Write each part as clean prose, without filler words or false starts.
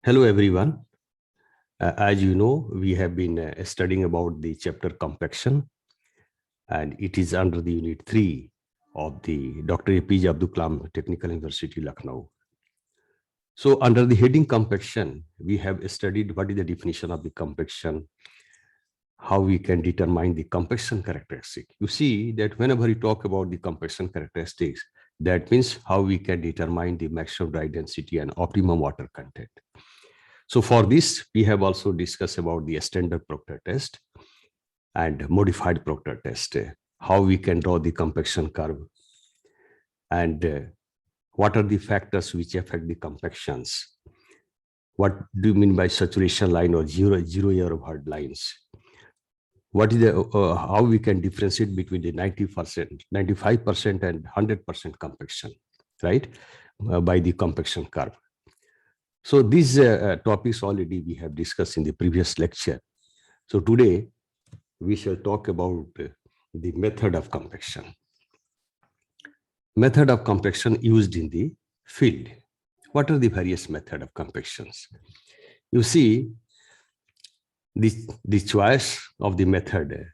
Hello, everyone. As you know, we have been studying about the chapter compaction, and it is under the unit 3 of the Dr. APJ Abdul Kalam Technical University, Lucknow. So, under the heading compaction, we have studied what is the definition of the compaction, how we can determine the compaction characteristic. You see that whenever you talk about the compaction characteristics, that means how we can determine the maximum dry density and optimum water content. So for this, we have also discussed about the standard Proctor test and modified Proctor test, how we can draw the compaction curve, and what are the factors which affect the compactions. What do you mean by saturation line or zero year of hard lines? What is the how we can differentiate between the 90%, 95% and 100% compaction, right? By the compaction curve. So these topics already we have discussed in the previous lecture. So today we shall talk about the method of compaction. Method of compaction used in the field. What are the various methods of compactions? You see, the choice of the method,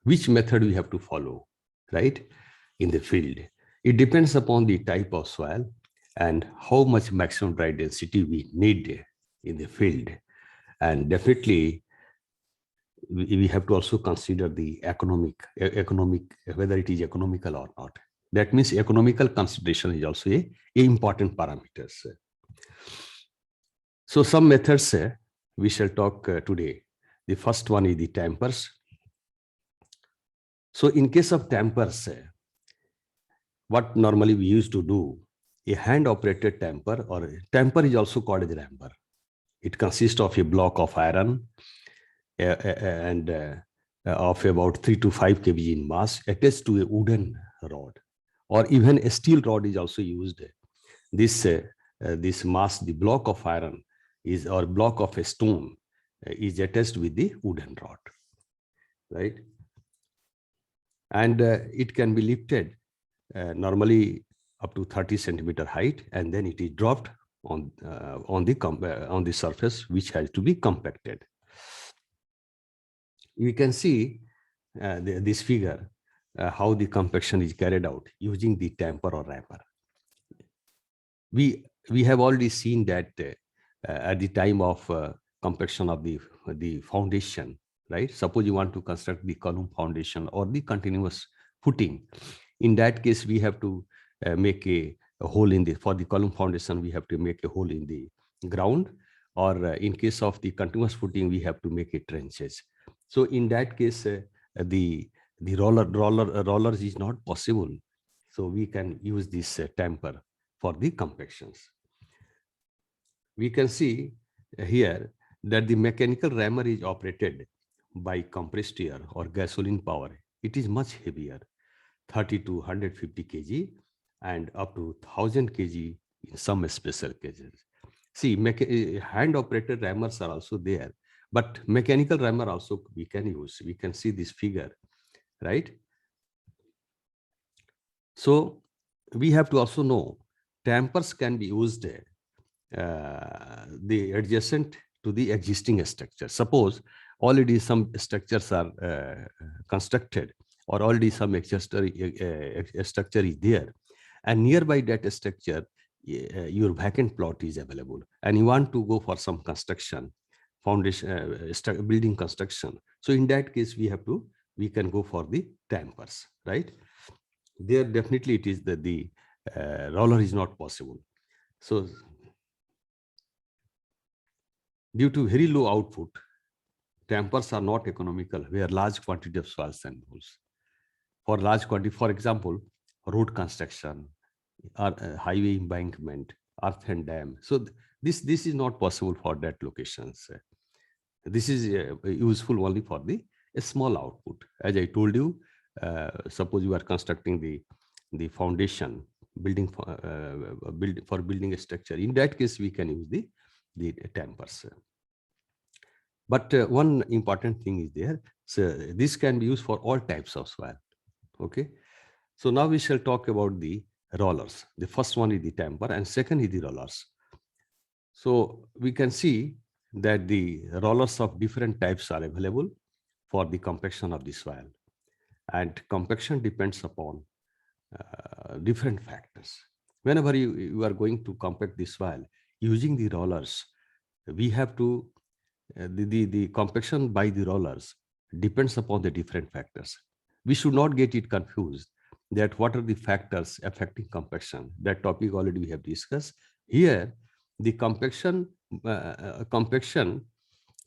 which method we have to follow, right, in the field. It depends upon the type of soil and how much maximum dry density we need in the field. And definitely, we have to also consider the economic, whether it is economical or not. That means economical consideration is also a important parameters. So some methods we shall talk today. The first one is the tampers. So in case of tampers, what normally we used to do, a hand operated tamper, or tamper is also called as ramper. It consists of a block of iron and of about 3 to 5 kg in mass attached to a wooden rod, or even a steel rod is also used. This mass, the block of iron is, or block of a stone is attached with the wooden rod, right? And it can be lifted normally up to 30 centimeter height, and then it is dropped on the surface, which has to be compacted. We can see this figure, how the compaction is carried out using the tamper or ramper. We have already seen that at the time of compaction of the foundation, right? Suppose you want to construct the column foundation or the continuous footing. In that case, we have to make a hole in for the column foundation, we have to make a hole in the ground, or in case of the continuous footing, we have to make a trenches. So in that case, the rollers is not possible. So we can use this tamper for the compactions. We can see here that the mechanical rammer is operated by compressed air or gasoline power. It is much heavier, 30 to 150 kg and up to 1000 kg in some special cases. See, hand operated rammers are also there, but mechanical rammer also we can use. We can see this figure, right? So we have to also know tampers can be used the adjacent to the existing structure. Suppose already some structures are constructed, or already some structure is there, and nearby that structure your vacant plot is available, and you want to go for some construction, foundation, building construction. So in that case, we can go for the tampers, right? There definitely it is that the roller is not possible. So due to very low output, tampers are not economical where large quantity of soils and boules. For large quantity, for example, road construction, or highway embankment, earth and dam. So this is not possible for that locations. This is useful only for the small output. As I told you, suppose you are constructing the foundation, building for building a structure. In that case, we can use the tampers. But one important thing is there. So this can be used for all types of soil. Okay. So now we shall talk about the rollers. The first one is the tamper, and second is the rollers. So we can see that the rollers of different types are available for the compaction of the soil, and compaction depends upon different factors. Whenever you are going to compact the soil using the rollers, we have to the compaction by the rollers depends upon the different factors. We should not get it confused that what are the factors affecting compaction. That topic already we have discussed. Here, the compaction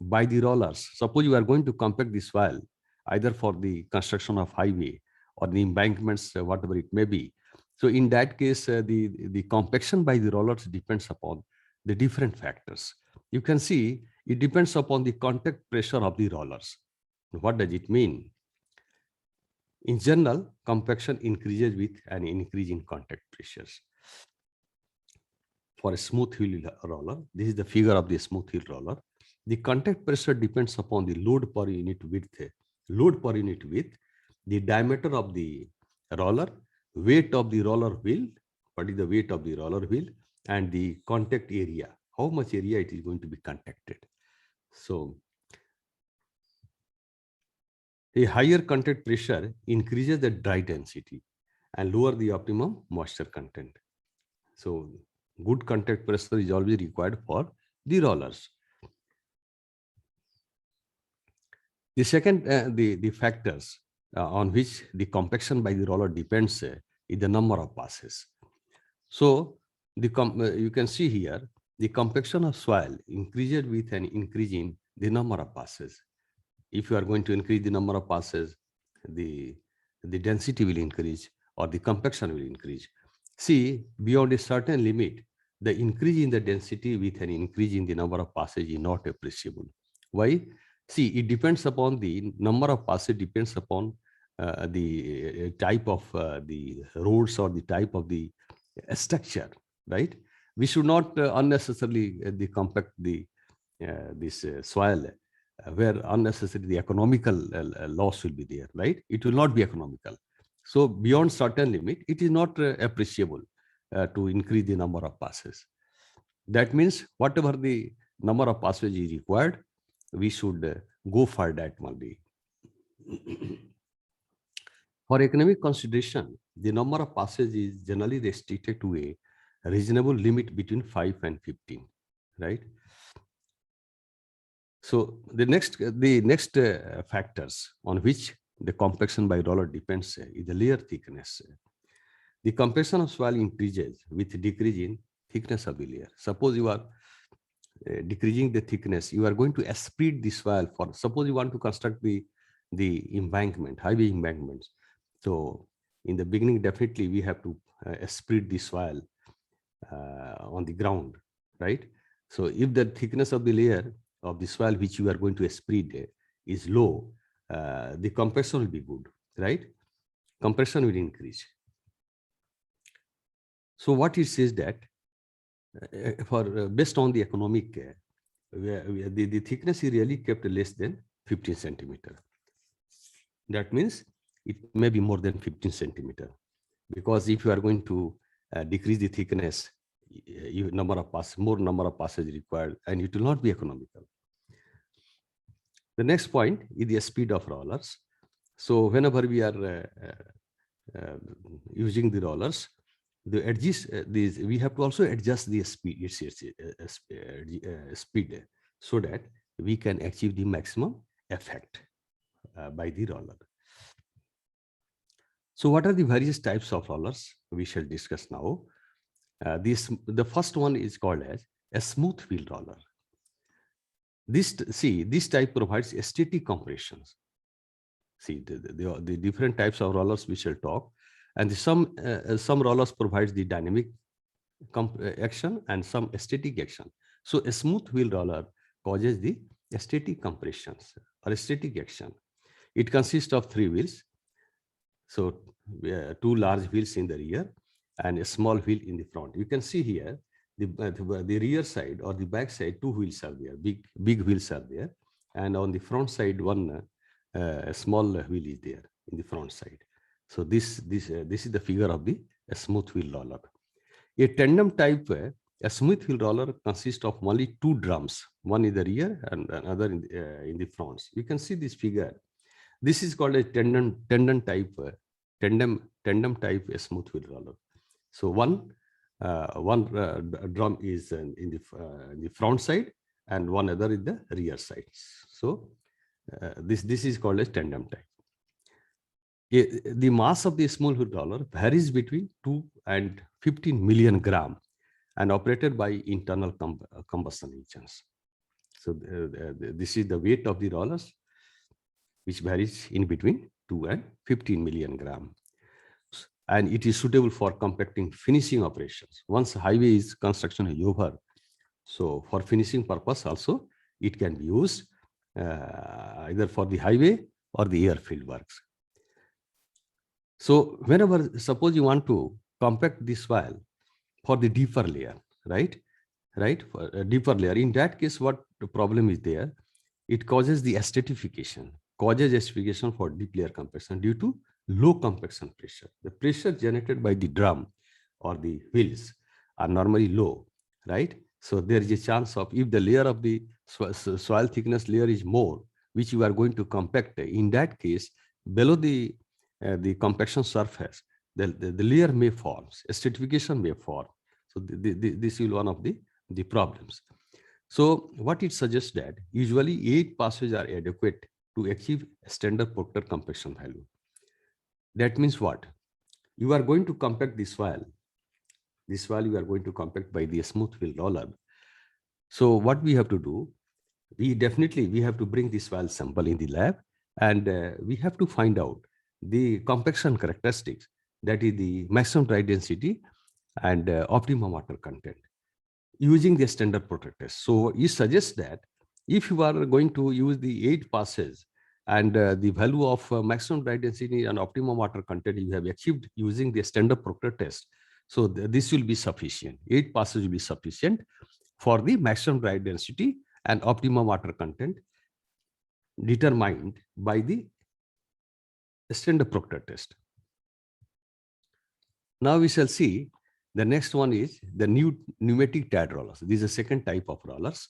by the rollers. Suppose you are going to compact the soil either for the construction of highway or the embankments, whatever it may be. So in that case, the compaction by the rollers depends upon the different factors. You can see it depends upon the contact pressure of the rollers. What does it mean? In general, compaction increases with an increase in contact pressures. For a smooth heel roller, this is the figure of the smooth heel roller. The contact pressure depends upon the load per unit width. Load per unit width, the diameter of the roller, weight of the roller wheel, what is the weight of the roller wheel, and the contact area, how much area it is going to be contacted. So a higher contact pressure increases the dry density and lower the optimum moisture content. So good contact pressure is always required for the rollers. The second, the factors on which the compaction by the roller depends is the number of passes. So you can see here, the compaction of soil increases with an increase in the number of passes. If you are going to increase the number of passes, the density will increase or the compaction will increase. See, beyond a certain limit, the increase in the density with an increase in the number of passes is not appreciable. Why? See, it depends upon the number of passes, depends upon the type of the roads or the type of the structure, right? We should not unnecessarily compact this soil where unnecessarily the economical loss will be there, right? It will not be economical. So beyond certain limit, it is not appreciable to increase the number of passes. That means whatever the number of passes is required, we should go for that only. For economic consideration, the number of passes is generally restricted to a reasonable limit between 5 and 15, right? So the next factors on which the compaction by roller depends is the layer thickness. The compaction of soil increases with decrease in thickness of the layer. Suppose you are decreasing the thickness, you are going to spread the soil. For suppose you want to construct the embankment, highway embankments. So in the beginning, definitely we have to spread the soil on the ground, right? So if the thickness of the layer of the soil which you are going to spread is low, the compression will be good, right? Compression will increase. So what it says that based on the economic, the thickness is really kept less than 15 centimeter. That means it may be more than 15 centimeter, because if you are going to decrease the thickness, more number of passes required, and it will not be economical. The next point is the speed of rollers. So whenever we are using the rollers, the edges, we have to also adjust the speed, speed, so that we can achieve the maximum effect by the roller. So what are the various types of rollers? We shall discuss now. The first one is called as a smooth wheel roller. This type provides static compressions. See, the different types of rollers we shall talk, and some rollers provides the dynamic action and some static action. So a smooth wheel roller causes the static compressions or static action. It consists of 3 wheels. So 2 large wheels in the rear and a small wheel in the front. You can see here the rear side or the back side, 2 wheels are there, big wheels are there, and on the front side one small wheel is there in the front side. So this is the figure of the smooth wheel roller. A tandem type a smooth fill roller consists of only two drums, one in the rear and another in the fronts. You can see this figure. This is called a tandem type smooth fill roller. So one drum is in the front side and one other in the rear side. So this is called a tandem type. The mass of the small fill roller varies between 2 and 15 million gram and operated by internal combustion engines. So this is the weight of the rollers, which varies in between 2 and 15 million gram. And it is suitable for compacting finishing operations. Once highway is construction is over, so for finishing purpose also, it can be used either for the highway or the airfield works. So whenever, suppose you want to compact this soil for the deeper layer, right? For a deeper layer, in that case, what the problem is there? It causes the acidification, for deep layer compaction due to low compaction pressure. The pressure generated by the drum or the wheels are normally low, right? So there is a chance of, if the layer of the soil thickness layer is more, which you are going to compact, in that case, below the compaction surface, the layer may form, acidification may form. So this is one of the problems. So what it suggests that usually 8 passes are adequate to achieve standard Proctor compaction value. That means what? You are going to compact this soil. This soil you are going to compact by the smooth fill roller. So what we have to do, we have to bring this soil sample in the lab, and we have to find out the compaction characteristics, that is the maximum dry density and optimum water content, using the standard Proctor test. So it suggests that if you are going to use the 8 passes and the value of maximum dry density and optimum water content you have achieved using the standard Proctor test, so this will be sufficient. 8 passes will be sufficient for the maximum dry density and optimum water content determined by the standard Proctor test. Now we shall see the next one is the new pneumatic tied rollers. This is a second type of rollers.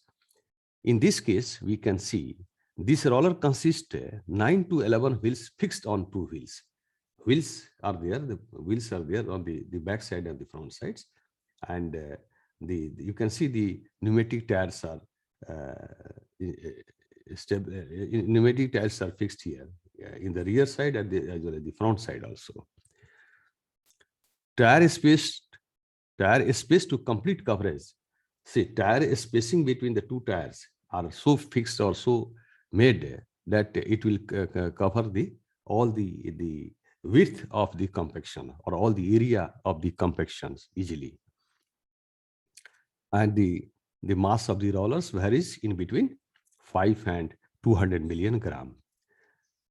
In this case, we can see this roller consists 9 to 11 wheels fixed on 2 wheels. Wheels are there, the wheels are there on the back side and the front sides. And you can see the pneumatic tires are pneumatic tires are fixed here in the rear side and as well as the front side also. Tire space to complete coverage. See, tire spacing between the two tires are so fixed or so made that it will cover all the width of the compaction or all the area of the compactions easily. And the mass of the rollers varies in between 5 and 200 million gram.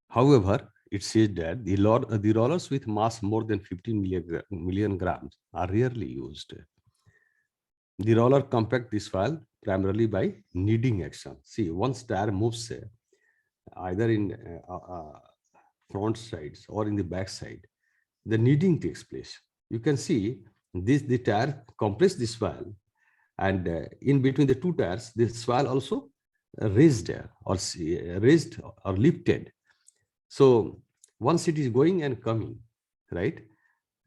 However, it says that the rollers with mass more than 15 million grams are rarely used. The roller compact this soil primarily by kneading action. See, once tire moves either in front sides or in the back side, the kneading takes place. You can see the tire compress this soil, and in between the two tires, this soil also raised or lifted. So once it is going and coming, right?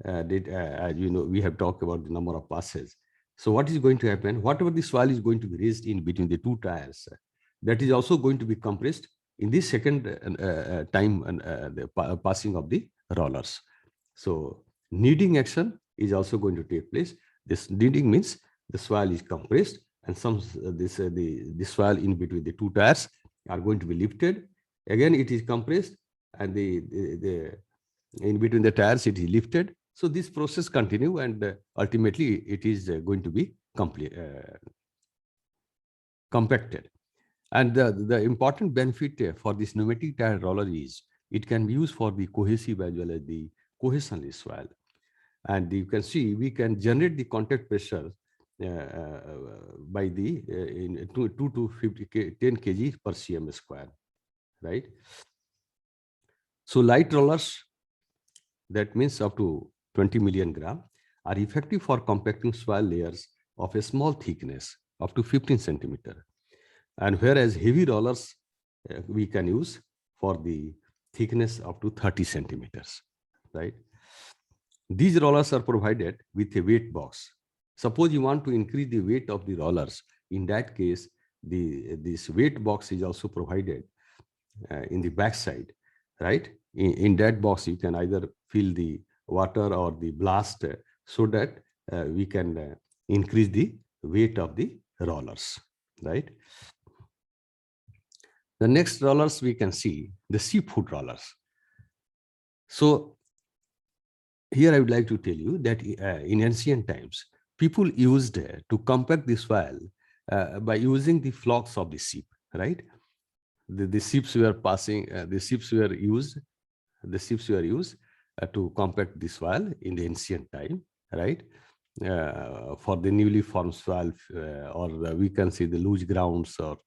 As you know, we have talked about the number of passes. So what is going to happen? Whatever the soil is going to be raised in between the two tires, that is also going to be compressed in the second time the passing of the rollers. So kneading action is also going to take place. This kneading means the soil is compressed, and the soil in between the two tires are going to be lifted. Again, it is compressed, and the in between the tires it is lifted. So this process continue, and ultimately it is going to be compacted. And the important benefit for this pneumatic tire roller is it can be used for the cohesive as well as the cohesionless soil. And you can see we can generate the contact pressure by the in 2 to 10 kg per cm square, right? So light rollers, that means up to 20 million gram, are effective for compacting soil layers of a small thickness up to 15 centimeter. And whereas heavy rollers we can use for the thickness up to 30 centimeters, right? These rollers are provided with a weight box. Suppose you want to increase the weight of the rollers. In that case, this weight box is also provided in the backside, right? In that box, you can either fill the water or the blast so that we can increase the weight of the rollers, right? The next rollers we can see the seafood rollers. So here I would like to tell you that in ancient times, people used to compact the soil by using the flocks of the sheep, right? The ships were passing, the ships were used to compact the soil in the ancient time, right? For the newly formed soil, or we can say the loose grounds, or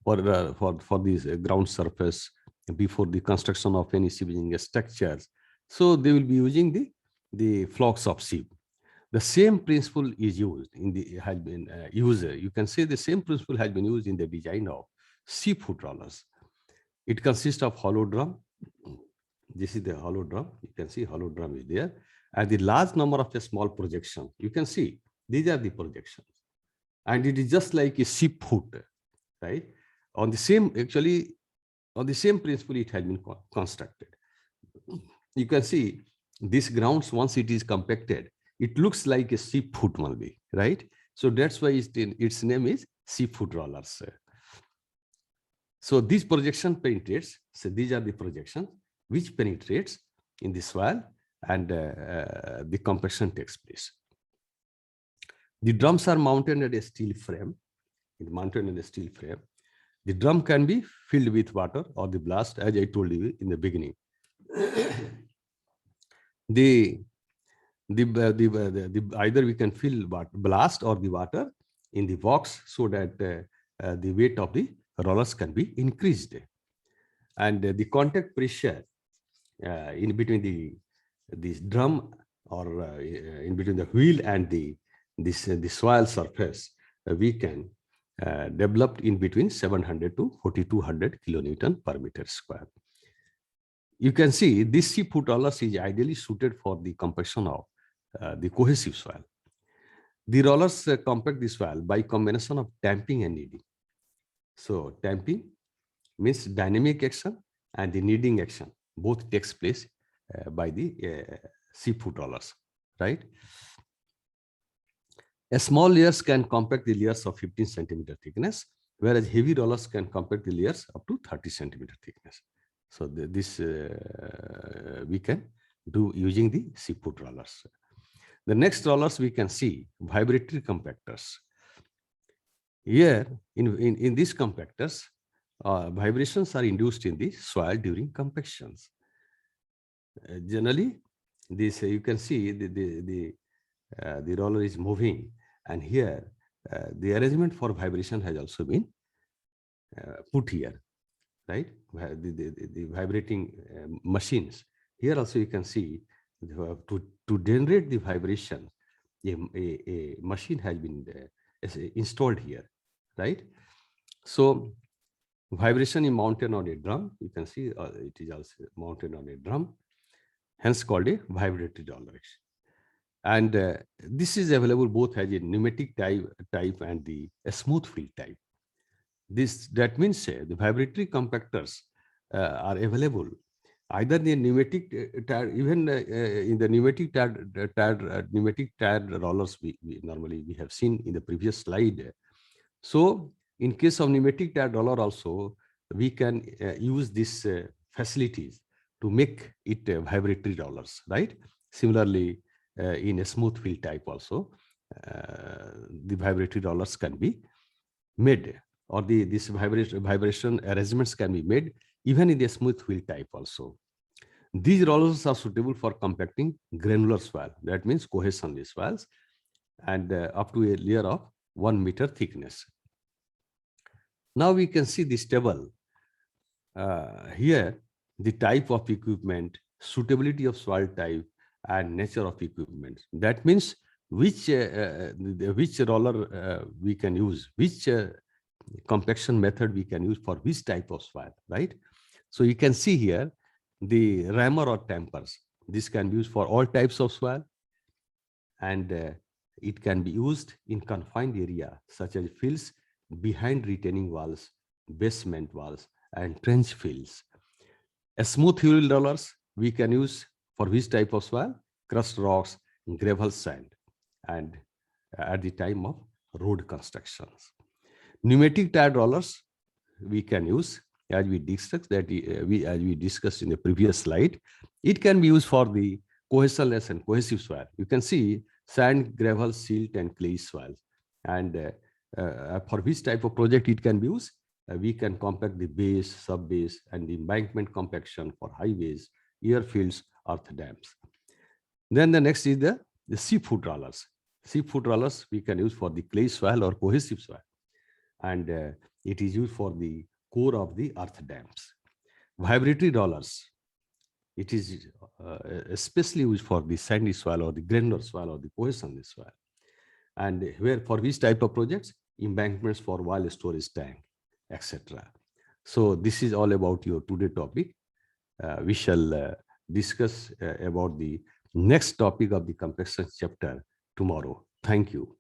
for this ground surface before the construction of any shipping structures. So they will be using the flocks of sheep. The same principle is used in the has been used. You can say the same principle has been used in the design of seafood rollers. It consists of hollow drum. This is the hollow drum. You can see hollow drum is there, and the large number of a small projection. You can see these are the projections, and it is just like a ship foot, right? On the same, actually, on the same principle, it has been constructed. You can see these grounds, once it is compacted, it looks like a ship foot only, right? So that's why its name is seafood rollers. So these projection penetrates. So these are the projections which penetrates in the soil, and the compaction takes place. The drums are mounted at a steel frame. The drum can be filled with water or the blast, as I told you in the beginning. Either we can fill blast or the water in the box so that the weight of the rollers can be increased, and the contact pressure in between this drum, or in between the wheel and the soil surface, we can develop in between 700 to 4200 kilonewton per meter square. You can see this seafood rollers is ideally suited for the compaction of the cohesive soil. The rollers compact the soil by combination of damping and kneading. So damping means dynamic action, and the kneading action both takes place by the seafood rollers, right? A small layers can compact the layers of 15 centimeter thickness, whereas heavy rollers can compact the layers up to 30 centimeter thickness. So this we can do using the seafood rollers. The next rollers we can see vibratory compactors. Here in these compactors, vibrations are induced in the soil during compactions. Generally, this you can see the roller is moving, and here the arrangement for vibration has also been put here, right? The vibrating machines. Here also you can see to generate the vibration, a machine has been installed here, right? So vibration is mounted on a drum. You can see it is also mounted on a drum, hence called a vibratory roller. And this is available both as a pneumatic type and the smooth field type. That means the vibratory compactors are available either the pneumatic tire, even in the pneumatic tire rollers we normally have seen in the previous slide. So in case of pneumatic tire roller also, we can use these facilities to make it vibratory rollers, right? Similarly, in a smooth field type also, the vibratory rollers can be made, or this vibration arrangements can be made even in the smooth field type also. These rollers are suitable for compacting granular soil, that means cohesionless soils, and up to a layer of 1 meter thickness. Now we can see this table. Here, the type of equipment, suitability of soil type, and nature of equipment. That means which roller we can use, which compaction method we can use for which type of soil, right? So you can see here the rammer or tampers. This can be used for all types of soil, and it can be used in confined area such as fields behind retaining walls, basement walls, and trench fields. A smooth wheel rollers we can use for which type of soil? Crushed rocks, gravel, sand, and at the time of road constructions. Pneumatic tire rollers we can use, as we discussed in the previous slide. It can be used for the cohesiveness and cohesive soil. You can see sand, gravel, silt, and clay soil. And for which type of project it can be used? We can compact the base, sub-base, and the embankment compaction for highways, airfields, earth dams. Then the next is the seafood rollers. Seafood rollers we can use for the clay soil or cohesive soil. And it is used for the core of the earth dams. Vibratory rollers, it is especially used for the sandy soil or the granular soil or the cohesion soil. And where for which type of projects? Embankments for wall storage tank, etc. So this is all about your today topic. We shall discuss about the next topic of the compaction chapter tomorrow. Thank you.